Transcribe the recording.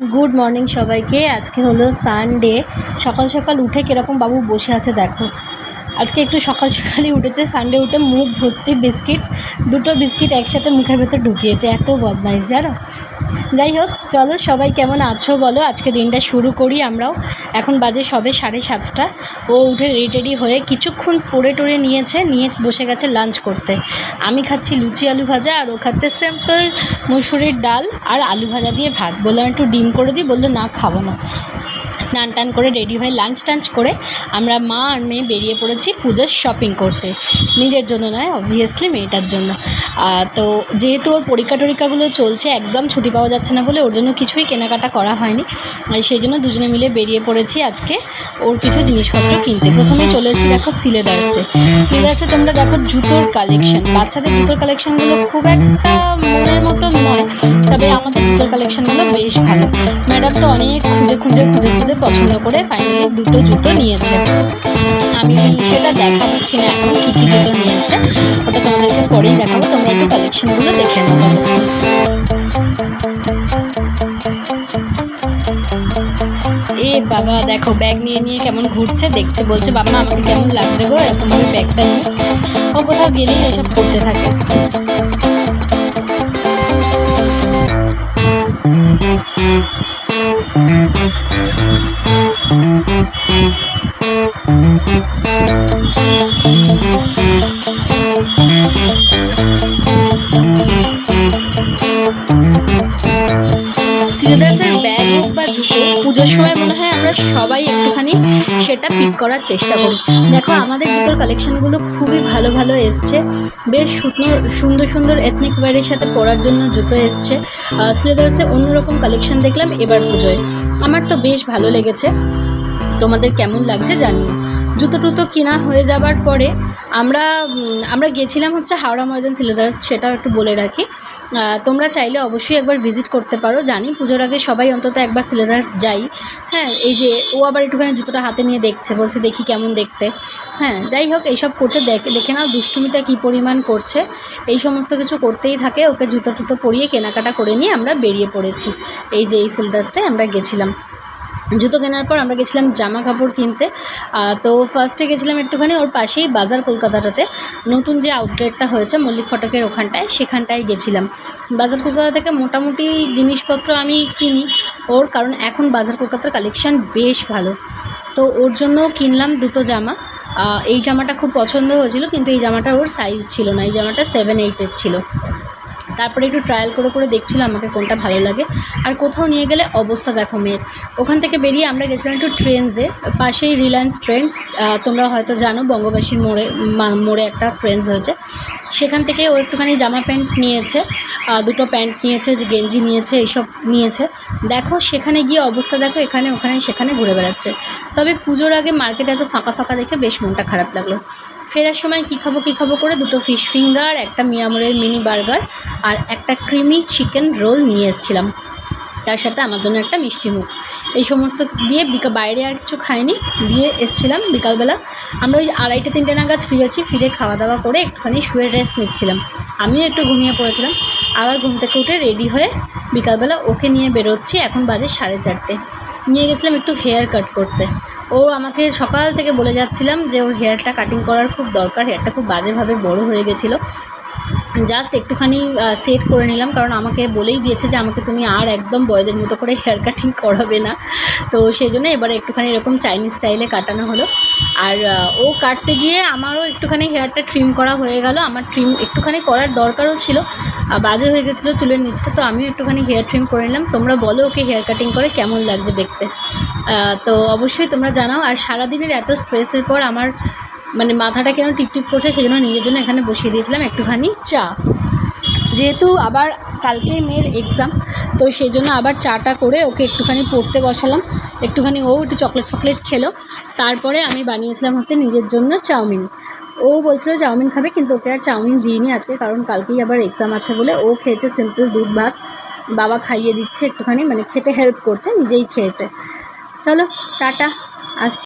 Good morning সবাইকে। আজকে হলো সানডে। সকাল সকাল উঠে কীরকম বাবু বসে আছে দেখো। আজকে একটু সকাল সকালই উঠেছে। সানডে উঠে মুখ ভর্তি বিস্কিট, দুটো বিস্কিট একসাথে মুখের ভেতর ঢুকিয়েছে। এত বদমাইশ জানো। যাই হোক, চলো সবাই কেমন আছো বলো। আজকে দিনটা শুরু করি আমরাও। এখন বাজে সবে 7:30। ও উঠে রেডি হয়ে কিছুক্ষণ পড়ে টরে নিয়ে বসে গেছে লাঞ্চ করতে। আমি খাচ্ছি লুচি আলু ভাজা, আর ও খাচ্ছে সিম্পল মুসুরির ডাল আর আলু ভাজা দিয়ে ভাত। বললাম একটু ডিম করে দিই, বললো না খাবো না। স্নান টান করে রেডি হয়ে লাঞ্চ টাঞ্চ করে আমরা মা আর মেয়ে বেরিয়ে পড়েছি পুজোর শপিং করতে। নিজের জন্য নয়, অবভিয়াসলি মেয়েটার জন্য। তো যেহেতু ওর পরীক্ষাগুলো চলছে, একদম ছুটি পাওয়া যাচ্ছে না বলে ওর জন্য কিছুই কেনাকাটা করা হয়নি। সেই জন্য দুজনে মিলে বেরিয়ে পড়েছি আজকে ওর কিছু জিনিসপত্র কিনতে। প্রথমে চলেছি দেখো সিলেদার্সে। তোমরা দেখো জুতোর কালেকশন, বাচ্চাদের জুতোর কালেকশানগুলো খুব একটা মনের মতো নয়, তবে আমাদের জুতোর কালেকশানগুলো বেশ ভালো। ম্যাডাম তো অনেক খুঁজে পছন্দ করে ফাইনালি দুটো জুতো নিয়েছে। আমি সেটা দেখাচ্ছি না এখন কী কী জুতো নিয়েছে, ওটা তোমাদেরকে পরেই দেখাবো। তোমরা একটু কালেকশনগুলো দেখে নেবো। এ বাবা দেখো, ব্যাগ নিয়ে কেমন ঘুরছে, দেখছে, বলছে বাবা আমাকে কেমন লাগছে গো এরকমভাবে ব্যাগটা নিয়ে। ও কোথাও গেলেই এসব করতে থাকে। সিলেদার্সের ব্যাগ হোক বা জুতো, পুজোর সময় মনে হয় আমরা সবাই একটুখানি সেটা পিক করার চেষ্টা করি। দেখো আমাদের জুতোর কালেকশানগুলো খুবই ভালো ভালো এসছে। বেশ সুন্দর এথনিক ওয়্যারের সাথে পরার জন্য জুতো এসছে। সিলেদার্সে অন্যরকম কালেকশান দেখলাম এবার পুজোয়, আমার তো বেশ ভালো লেগেছে। তোমাদের কেমন লাগছে জানিও। জুতো টুতো কেনা হয়ে যাবার পরে আমরা গেছিলাম হচ্ছে হাওড়া ময়দান সিলেদার্স, সেটাও একটু বলে রাখি। তোমরা চাইলে অবশ্যই একবার ভিজিট করতে পারো। জানি পুজোর আগে সবাই অন্তত একবার সিলেদার্স যাই। হ্যাঁ, এই যে ও আবার একটুখানি জুতোটা হাতে নিয়ে দেখছে, বলছে দেখি কেমন দেখতে। হ্যাঁ, যাই হোক, এইসব করছে, দেখে নাও দুষ্টুমিটা কী পরিমাণ করছে। এই সমস্ত কিছু করতেই থাকে। ওকে জুতো টুতো পরিয়ে কেনাকাটা করে নিয়ে আমরা বেরিয়ে পড়েছি। এই যে এই সিলেদার্সটায় আমরা গেছিলাম। জুতো কেনার পর আমরা গেছিলাম জামা কাপড় কিনতে। তো ফার্স্টে গেছিলাম একটুখানি ওর পাশেই বাজার কলকাতাটাতে, নতুন যে আউটলেটটা হয়েছে মল্লিক ফটকের ওখানটায়, সেখানটায় গেছিলাম। বাজার কলকাতা থেকে মোটামুটি জিনিসপত্র আমি কিনি ওর, কারণ এখন বাজার কলকাতার কালেকশান বেশ ভালো। তো ওর জন্য কিনলাম দুটো জামা। এই জামাটা খুব পছন্দ হয়েছিল, কিন্তু এই জামাটা ওর সাইজ ছিল না, এই জামাটা 7-8 ছিল। তারপরে একটু ট্রায়াল করে দেখছিলো আমাকে কোনটা ভালো লাগে। আর কোথাও নিয়ে গেলে অবস্থা দেখো মেয়ের। ওখান থেকে বেরিয়ে আমরা গেছিলাম একটু ট্রেন্ডসে, পাশেই রিলায়েন্স ট্রেন্ডস। তোমরা হয়তো জানো বঙ্গবাসীর মোড়ে একটা ট্রেন্ডস হয়েছে, সেখান থেকে ও একটুখানি জামা প্যান্ট নিয়েছে, দুটো প্যান্ট নিয়েছে, যে গেঞ্জি নিয়েছে, এইসব নিয়েছে। দেখো সেখানে গিয়ে অবস্থা দেখো, এখানে ওখানে সেখানে ঘুরে বেড়াচ্ছে। তবে পুজোর আগে মার্কেট এত ফাঁকা দেখে বেশ মনটা খারাপ লাগলো। ফেরার সময় কী খাবো করে দুটো ফিশ ফিঙ্গার, একটা মিয়ামোরের মিনি বার্গার আর একটা ক্রিমি চিকেন রোল নিয়ে এসেছিলাম। তার সাথে আমার জন্য একটা মিষ্টি মুখ। এই সমস্ত দিয়ে বাইরে আর কিছু খাইনি, দিয়ে এসেছিলাম। বিকালবেলা আমরা ওই 2:30-3টে নাগাদ ফিরে খাওয়া দাওয়া করে একটুখানি শুয়ে রেস্ট নিচ্ছিলাম। আমিও একটু ঘুমিয়ে পড়েছিলাম। আবার ঘুম থেকে উঠে রেডি হয়ে বিকালবেলা ওকে নিয়ে বেরোচ্ছি। এখন বাজে 4:30। নিয়ে গেছিলাম একটু হেয়ার কাট করতে। ও আমাকে সকাল থেকে বলে যাচ্ছিলাম যে ওর হেয়ারটা কাটিং করার খুব দরকার, হেয়ারটা খুব বাজেভাবে বড় হয়ে গেছিলো। জাস্ট একটুখানি সেট করে নিলাম, কারণ আমাকে বলেই দিয়েছে যে আমাকে তুমি আর একদম বয়দের মতো করে হেয়ার কাটিং করাবে না। তো সেই জন্য এবারে একটুখানি এরকম চাইনিজ স্টাইলে কাটানো হলো। আর ও কাটতে গিয়ে আমারও একটুখানি হেয়ারটা ট্রিম করা হয়ে গেল। আমার ট্রিম একটুখানি করার দরকারও ছিল, বাজে হয়ে গেছিলো চুলের নিচটা, তো আমিও একটুখানি হেয়ার ট্রিম করে নিলাম। তোমরা বলো ওকে হেয়ার কাটিং করে কেমন লাগছে দেখতে। তো অবশ্যই তোমরা জানাও। আর সারাদিনের এত স্ট্রেসের পর আমার মাথাটা কেন টিপটিপ করছে, সেই জন্য নিজের জন্য এখানে বসিয়ে দিয়েছিলাম একটুখানি চা। যেহেতু আবার কালকেই মেয়ের এক্সাম, তো সেই জন্য আবার চাটা করে ওকে একটুখানি পড়তে বসালাম। একটুখানি ও একটু চকলেট খেলো। তারপরে আমি বানিয়েছিলাম হচ্ছে নিজের জন্য চাউমিন। ও বলছিল চাউমিন খাবে, কিন্তু ওকে আর চাউমিন দিইনি আজকে, কারণ কালকেই আবার এক্সাম আছে বলে। ও খেয়েছে সিম্পল দুধ ভাত, বাবা খাইয়ে দিচ্ছে একটুখানি, খেতে হেল্প করছে, নিজেই খেয়েছে। চলো টাটা, আসছি।